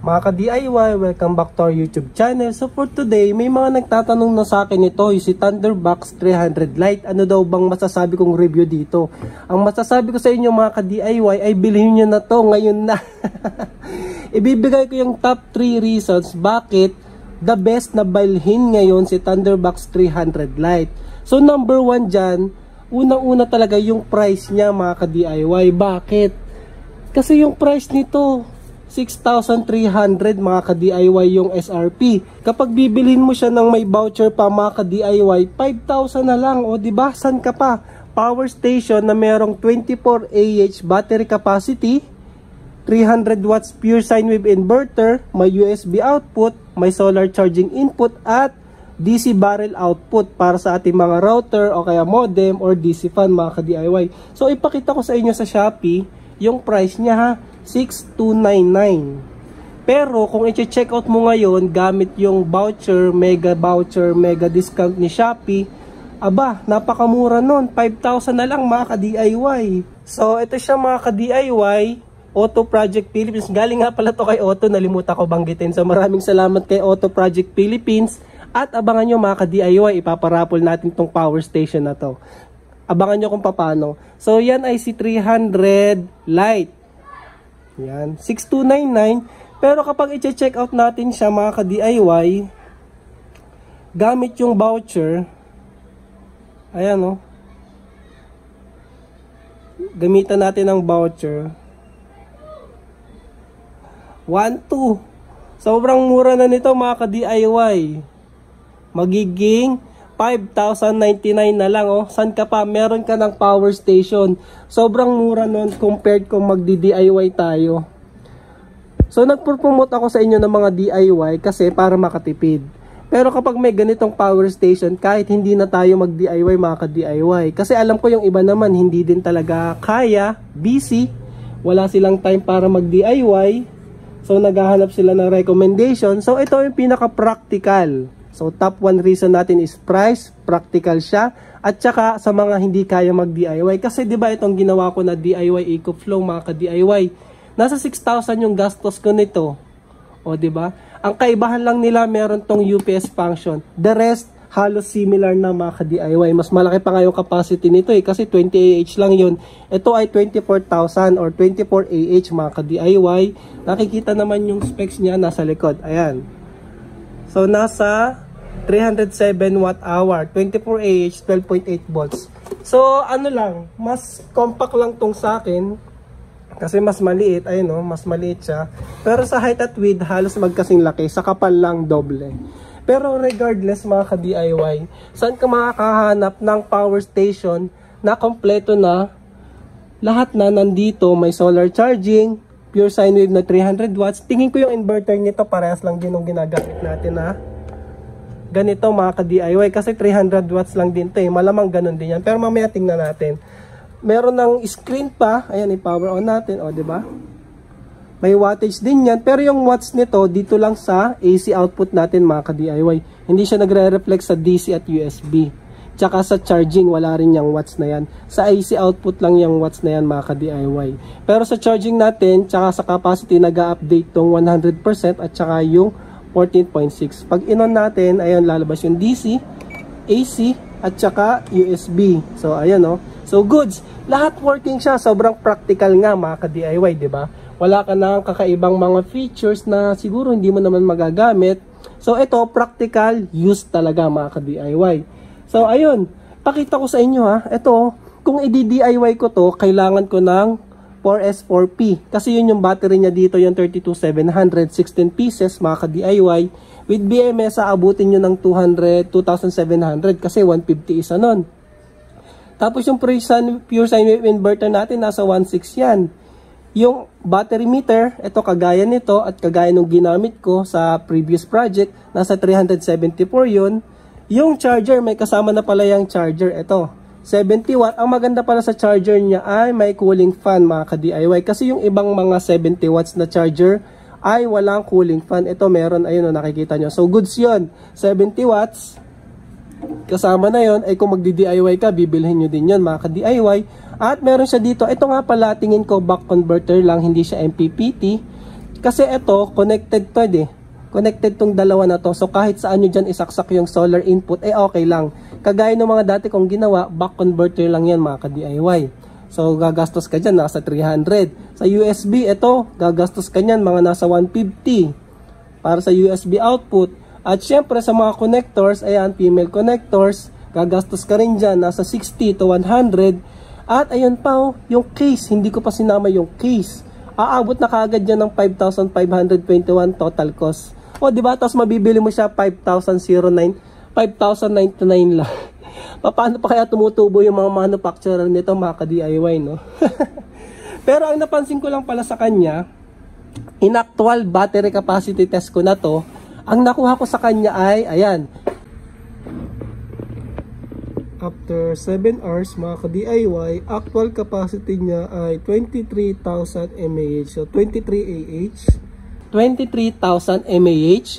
Mga ka-DIY, welcome back to our YouTube channel. So for today, may mga nagtatanong na sa akin ito, yung si Thunderbox 300 Lite. Ano daw bang masasabi kong review dito? Ang masasabi ko sa inyo mga ka-DIY ay bilhin nyo na to ngayon na. Ibibigay ko yung top 3 reasons bakit the best na bilhin ngayon si Thunderbox 300 Lite. So number 1 dyan, unang-una talaga yung price niya mga ka-DIY. Bakit? Kasi yung price nito 6,300 mga ka-DIY yung SRP. Kapag bibilhin mo siya ng may voucher pa mga ka-DIY, 5,000 na lang. O diba, san ka pa? Power station na merong 24 Ah battery capacity, 300 watts pure sine wave inverter, may USB output, may solar charging input, at DC barrel output para sa ating mga router o kaya modem or DC fan mga ka-DIY. So ipakita ko sa inyo sa Shopee yung price niya ha, 6,299. Pero kung i-check out mo ngayon gamit yung voucher, mega discount ni Shopee, aba, napakamura nun, 5,000 na lang mga ka-DIY. So ito siya mga ka-DIY, Auto Project Philippines. Galing nga pala to kay Auto, nalimutan ko banggitin. So maraming salamat kay Auto Project Philippines. At abangan nyo mga ka-DIY, ipaparapol natin tong power station na to. Abangan nyo kung paano. So yan ay si 300 Lite. Yan, 6,299. Pero kapag i-check out natin siya mga ka-DIY, gamit yung voucher, ayan o, gamitan natin ang voucher, 1,200. Sobrang mura na nito mga ka-DIY. Magiging 5,099 na lang oh. San ka pa? Meron ka ng power station. Sobrang mura nun compared kung magdi-DIY tayo. So nagpo-promote ako sa inyo ng mga DIY kasi para makatipid. Pero kapag may ganitong power station, kahit hindi na tayo mag-DIY mga ka-DIY. Kasi alam ko yung iba naman hindi din talaga kaya, busy, wala silang time para mag-DIY. So naghahanap sila ng recommendation. So ito yung pinaka-practical. So top 1 reason natin is price, practical siya, at saka sa mga hindi kaya mag-DIY. Kasi 'di ba itong ginawa ko na DIY EcoFlow mga ka-DIY, nasa 6,000 yung gastos ko nito. O 'di ba? Ang kaibahan lang nila meron tong UPS function. The rest halos similar na mga ka-DIY. Mas malaki pa nga yung capacity nito kasi 20 Ah lang yun. Ito ay 24,000 or 24 Ah mga ka-DIY. Nakikita naman yung specs niya nasa likod. Ayan. So nasa 307 watt hour, 24 Ah, 12.8 volts. So ano lang, mas compact lang tong sa akin kasi mas maliit, ayun no, mas maliit siya. Pero sa height at width halos magkasing laki, sa kapal lang doble. Pero regardless mga ka-DIY, saan ka makakahanap ng power station na kompleto na lahat na nandito, may solar charging, pure sine wave na 300 watts. Tingin ko yung inverter nito parehas lang din yung ginagamit natin na ganito mga ka-DIY kasi 300 watts lang din ito eh. Malamang ganun din yan. Pero mamaya tingnan natin. Meron ng screen pa. Ayan, i-power on natin. O, diba? May wattage din yan. Pero yung watts nito, dito lang sa AC output natin mga ka-DIY. Hindi siya nagre-reflect sa DC at USB. Tsaka sa charging, wala rin yung watts na yan. Sa AC output lang yung watts na yan mga ka-DIY. Pero sa charging natin, tsaka sa capacity, nag-update tong 100% at tsaka yung 14.6. Pag in-on natin, ayan, lalabas yung DC, AC, at tsaka USB. So, ayan o. So, goods. Lahat working siya. Sobrang practical nga mga ka-DIY, diba? Wala ka na kakaibang mga features na siguro hindi mo naman magagamit. So, ito, practical use talaga mga ka-DIY. So, ayun. Pakita ko sa inyo ha. Ito, kung i-DIY ko to, kailangan ko ng 4S4P. Kasi yun yung battery niya dito, yung 32700, 16 pieces, mga ka-DIY. With BMS, aabutin nyo ng 2,700 kasi 150 isa nun. Tapos yung pure sine wave inverter natin, nasa 1.6 yan. Yung battery meter, ito kagaya nito at kagaya nung ginamit ko sa previous project, nasa 374 yun. Yung charger, may kasama na pala yung charger. Ito, 70 watt. Ang maganda pala sa charger niya ay may cooling fan mga ka-DIY. Kasi yung ibang mga 70 watts na charger ay walang cooling fan. Ito meron, ayun o, nakikita nyo. So goods yun. 70 watts. Kasama na yun. Ay kung magdi-DIY ka, bibilhin nyo din yun mga ka-DIY. At meron siya dito. Ito nga pala, tingin ko back converter lang. Hindi siya MPPT. Kasi ito, connected to eh. Connected tong dalawa na to. So kahit saan nyo dyan isaksak yung solar input, okay lang. Kagaya ng mga dati kong ginawa, back converter lang yan mga ka-DIY. So gagastos ka dyan, nasa 300. Sa USB, ito, gagastos ka dyan, mga nasa 150. Para sa USB output. At syempre sa mga connectors, ayan, female connectors, gagastos ka rin dyan, nasa 60 to 100. At ayun pa, yung case, hindi ko pa sinama yung case. Aabot na kaagad dyan ng 5,521 total cost. O diba, tapos mabibili mo siya 5,099 lang. Paano pa kaya tumutubo yung mga manufacturer nito, mga ka-DIY, no? Pero ang napansin ko lang pala sa kanya, in actual battery capacity test ko na to, ang nakuha ko sa kanya ay, ayan, after 7 hours mga ka-DIY, actual capacity niya ay 23,000 mAh. So 23 Ah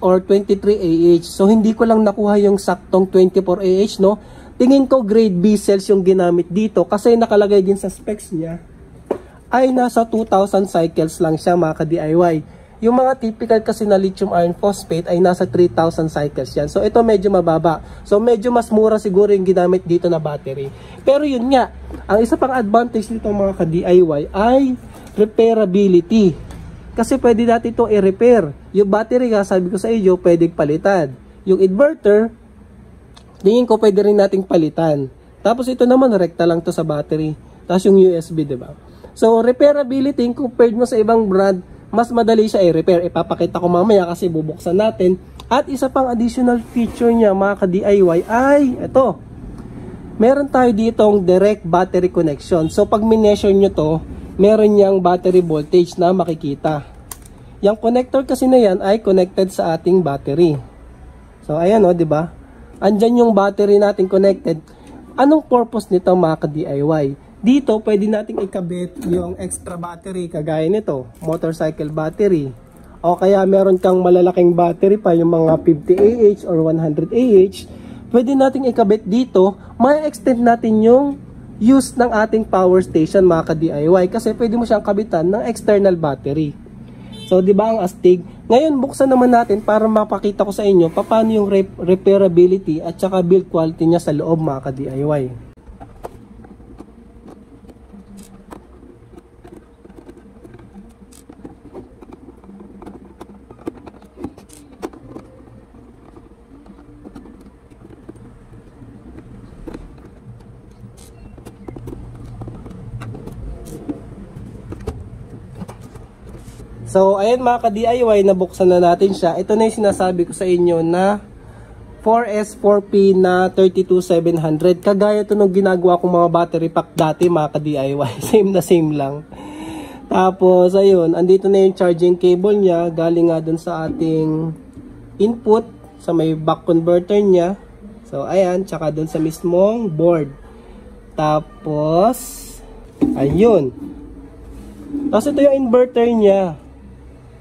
or 23 Ah. So hindi ko lang nakuha yung saktong 24 Ah, no? Tingin ko grade B cells yung ginamit dito kasi nakalagay din sa specs niya ay nasa 2,000 cycles lang siya mga ka-DIY. Yung mga typical kasi na lithium iron phosphate ay nasa 3,000 cycles yan. So ito medyo mababa. So medyo mas mura siguro yung ginamit dito na battery. Pero yun nga, ang isa pang advantage nito mga ka-DIY ay repairability. Kasi pwede natin ito i-repair. Yung battery nga, sabi ko sa iyo, pwedeng palitan. Yung inverter, tingin ko pwede rin nating palitan. Tapos ito naman, rekta lang to sa battery. Tapos yung USB, diba? So repairability, compared mo sa ibang brand, mas madali siya i-repair. Ipapakita ko mamaya kasi bubuksan natin. At isa pang additional feature niya mga ka-DIY ay ito. Meron tayo ditong direct battery connection. So pag mineasure nyo to, meron niyang battery voltage na makikita. Yung connector kasi na yan ay connected sa ating battery. So ayan o, diba? Andyan yung battery natin connected. Anong purpose nito mga ka-DIY? Dito, pwede nating ikabit yung extra battery kagaya nito, motorcycle battery. O kaya meron kang malalaking battery pa, yung mga 50 Ah or 100 Ah, pwede nating ikabit dito, may extend natin yung use ng ating power station mga ka-DIY kasi pwede mo siyang kabitan ng external battery. So, di ba ang astig? Ngayon, buksan naman natin para mapakita ko sa inyo paano yung repairability at saka build quality niya sa loob mga ka-DIY. So, ayan mga ka-DIY, nabuksan na natin siya. Ito na yung sinasabi ko sa inyo na 4S4P na 32700. Kagaya ito nung ginagawa kong mga battery pack dati mga ka-DIY. Same na same lang. Tapos, ayun, andito na yung charging cable niya. Galing nga dun sa ating input sa may back converter niya. So, ayan, tsaka dun sa mismong board. Tapos, ayun. Tapos ito yung inverter niya.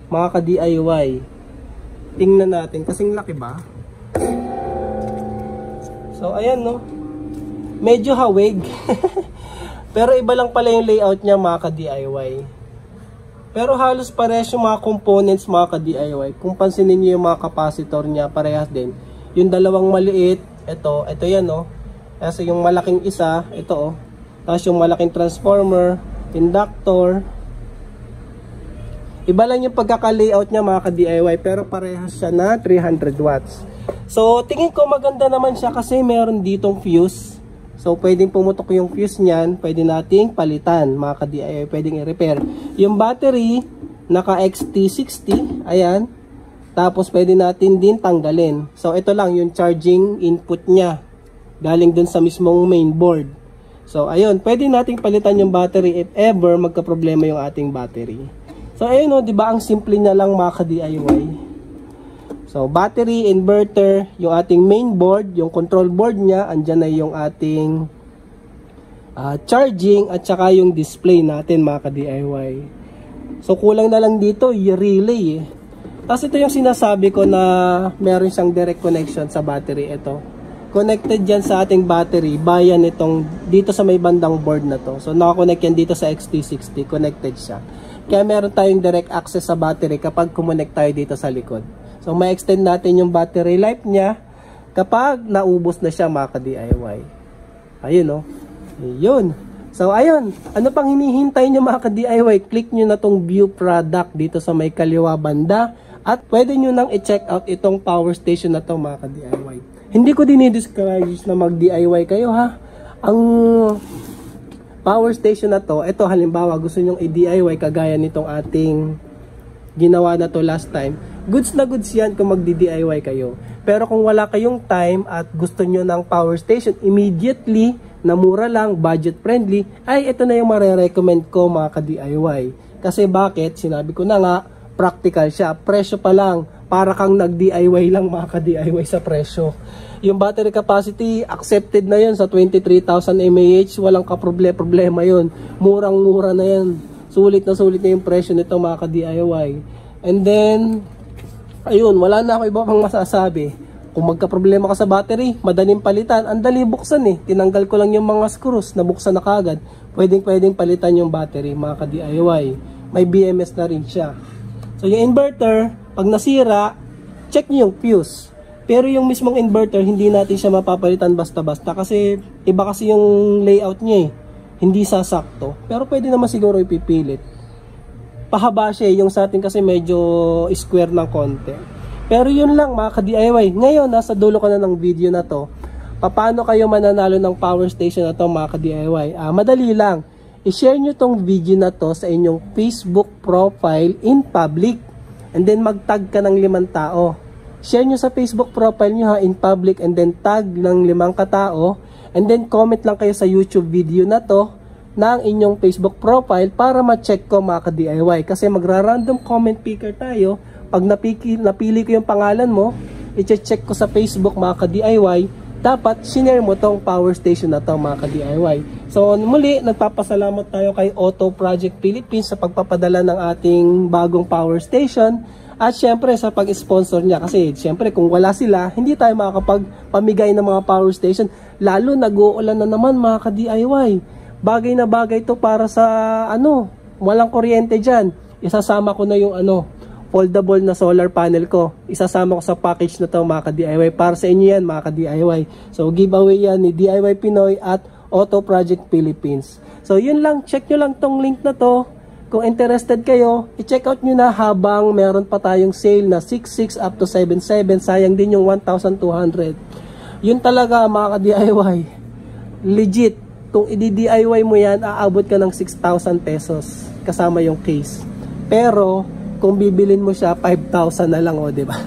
Mga ka-DIY. Tingnan natin. Kasing laki ba? So, ayan no. Medyo hawig. Pero iba lang pala yung layout niya mga ka-DIY. Pero halos parehas yung mga components mga ka-DIY. Kung pansinin niyo yung mga capacitor niya, parehas din. Yung dalawang maliit, ito yan no. Kasi yung malaking isa, ito oh. Tapos yung malaking transformer, inductor. Iba lang yung pagkaka-layout niya mga ka-DIY pero parehas siya na 300 watts. So tingin ko maganda naman siya kasi meron ditong fuse. So pwedeng pumutok yung fuse niyan, pwede nating palitan mga ka-DIY, pwedeng i-repair. Yung battery naka XT60, ayan. Tapos pwede natin din tanggalin. So ito lang yung charging input niya. Galing dun sa mismong main board. So ayun, pwede nating palitan yung battery if ever magka-problema yung ating battery. So ayun o, 'di ba ang simple niya lang mga ka-DIY. So battery, inverter, yung ating main board, yung control board niya, andyan na yung ating charging at saka yung display natin mga ka-DIY. So kulang na lang dito yung relay eh. Tapos ito yung sinasabi ko na meron siyang direct connection sa battery. Ito, connected yan sa ating battery via nitong dito sa may bandang board na to. So nakakonect yan dito sa XT60, connected siya. Kaya meron tayong direct access sa battery kapag kumonect tayo dito sa likod. So may extend natin yung battery life niya kapag naubos na siya mga ka-DIY. Ayun o. Ayun. So ayun. Ano pang hinihintay nyo mga ka-DIY? Click nyo na tong view product dito sa may kaliwa banda. At pwede nyo nang i-check out itong power station na to mga ka-DIY. Hindi ko dinidiscourage na mag-DIY kayo ha. Ang power station na to, ito halimbawa gusto nyong i-DIY kagaya nitong ating ginawa na to last time. Goods na goods yan kung magdi-DIY kayo. Pero kung wala kayong time at gusto nyo ng power station immediately, na mura lang, budget friendly, ay ito na yung marirecommend ko mga ka-DIY. Kasi bakit? Sinabi ko na nga, practical siya. Presyo pa lang, para kang nag-DIY lang mga ka-DIY sa presyo. Yung battery capacity, accepted na yun sa 23,000 mAh. Walang kaproblema yun. Murang-mura na yan. Sulit na yung presyo nito mga ka-DIY. And then, ayun, wala na ako iba pang masasabi. Kung magka-problema ka sa battery, madaling palitan. Ang dali buksan eh. Tinanggal ko lang yung mga screws, nabuksan na kagad. Pwedeng palitan yung battery mga ka-DIY. May BMS na rin siya. So yung inverter, pag nasira, check nyo yung fuse. Pero yung mismong inverter, hindi natin siya mapapalitan basta-basta kasi iba kasi yung layout niya eh. Hindi sasakto. Pero pwede naman siguro ipipilit. Pahaba siya yung sa atin kasi medyo square ng konti. Pero yun lang mga ka-DIY. Ngayon, nasa dulo ka na ng video na to. Paano kayo mananalo ng power station na to mga ka-DIY? Madali lang. I-share nyo tong video na to sa inyong Facebook profile in public. And then mag-tag ka ng 5 tao. Share nyo sa Facebook profile nyo ha, in public, and then tag ng 5 katao. And then comment lang kayo sa YouTube video na to ng inyong Facebook profile para ma-check ko mga ka-DIY. Kasi magra-random comment picker tayo. Pag napili ko yung pangalan mo, i-check ko sa Facebook mga ka-DIY, dapat share mo tong power station na to mga ka-DIY. So muli, nagpapasalamat tayo kay Auto Project Philippines sa pagpapadala ng ating bagong power station. At syempre sa pag-sponsor niya kasi syempre kung wala sila, hindi tayo makakapagpamigay ng mga power station. Lalo nag-uulan na naman mga ka-DIY. Bagay na bagay to para sa walang kuryente dyan. Isasama ko na yung foldable na solar panel ko. Isasama ko sa package na to mga ka-DIY. Para sa inyo yan mga ka-DIY. So giveaway yan ni DIY Pinoy at Auto Project Philippines. So yun lang, check nyo lang tong link na to. Kung interested kayo, i-check out nyo na habang meron pa tayong sale na 6.6 up to 7.7. Sayang din yung 1,200. Yun talaga mga ka-DIY. Legit. Kung i-DIY mo yan, aabot ka ng 6,000 pesos kasama yung case. Pero kung bibilin mo siya, 5,000 na lang, di ba?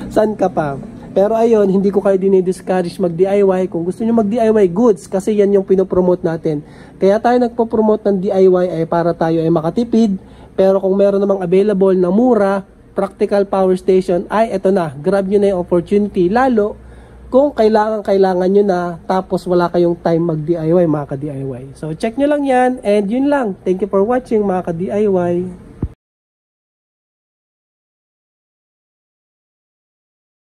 Saan ka pa? Pero ayun, hindi ko kayo dinidiscourage mag-DIY. Kung gusto nyo mag-DIY, goods, kasi yan yung pinopromote natin. Kaya tayo nagpo-promote ng DIY ay para tayo ay makatipid. Pero kung meron namang available na mura, practical power station, ay eto na, grab nyo na yung opportunity. Lalo, kung kailangan nyo na, tapos wala kayong time mag-DIY, mga ka-DIY. So, check nyo lang yan, and yun lang. Thank you for watching, mga ka-DIY.